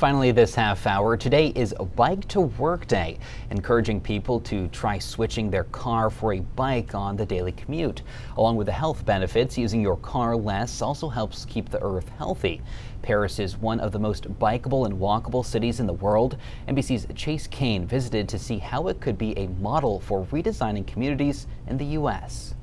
Finally, this half hour, today is a Bike to Work Day, encouraging people to try switching their car for a bike on the daily commute. Along with the health benefits, using your car less also helps keep the earth healthy. Paris is one of the most bikeable and walkable cities in the world. NBC's Chase Kane visited to see how it could be a model for redesigning communities in the U.S.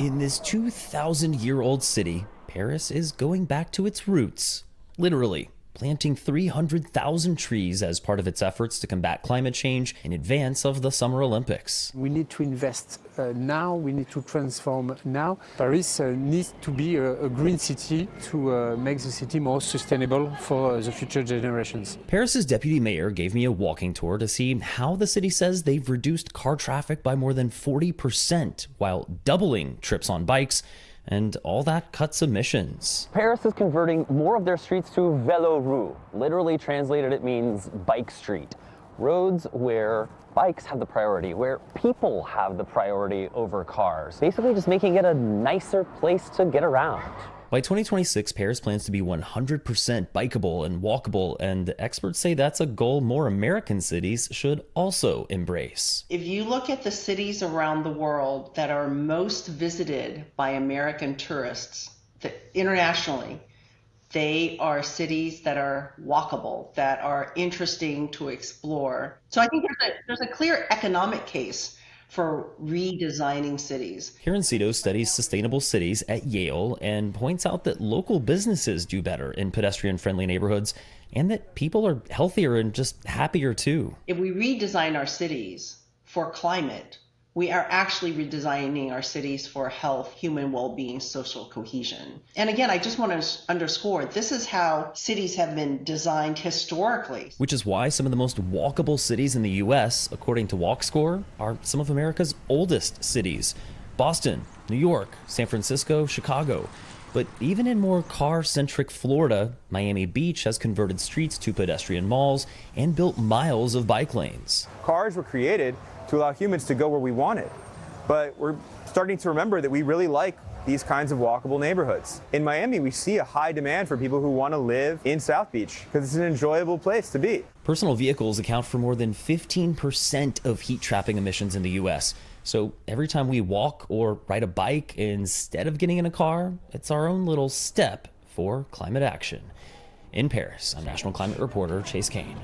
In this 2,000-year-old city, Paris is going back to its roots, literally. Planting 300,000 trees as part of its efforts to combat climate change in advance of the Summer Olympics. We need to invest now, we need to transform now. Paris needs to be a green city to make the city more sustainable for the future generations. Paris's deputy mayor gave me a walking tour to see how the city says they've reduced car traffic by more than 40% while doubling trips on bikes. And all that cuts emissions. Paris is converting more of their streets to vélo rue. Literally translated, it means bike street. Roads where bikes have the priority, where people have the priority over cars. Basically just making it a nicer place to get around. By 2026, Paris plans to be 100% bikeable and walkable, and experts say that's a goal more American cities should also embrace. If you look at the cities around the world that are most visited by American tourists internationally, they are cities that are walkable, that are interesting to explore. So I think there's a clear economic case for redesigning cities. Karen Cito studies sustainable cities at Yale and points out that local businesses do better in pedestrian-friendly neighborhoods and that people are healthier and just happier too. If we redesign our cities for climate, we are actually redesigning our cities for health, human well-being, social cohesion. And again, I just want to underscore, this is how cities have been designed historically. Which is why some of the most walkable cities in the U.S., according to WalkScore, are some of America's oldest cities. Boston, New York, San Francisco, Chicago. But even in more car-centric Florida, Miami Beach has converted streets to pedestrian malls and built miles of bike lanes. Cars were created to allow humans to go where we wanted. But we're starting to remember that we really like these kinds of walkable neighborhoods. In Miami, we see a high demand for people who want to live in South Beach because it's an enjoyable place to be. Personal vehicles account for more than 15% of heat-trapping emissions in the U.S. So every time we walk or ride a bike instead of getting in a car, it's our own little step for climate action. In Paris, I'm National Climate Reporter Chase Kane.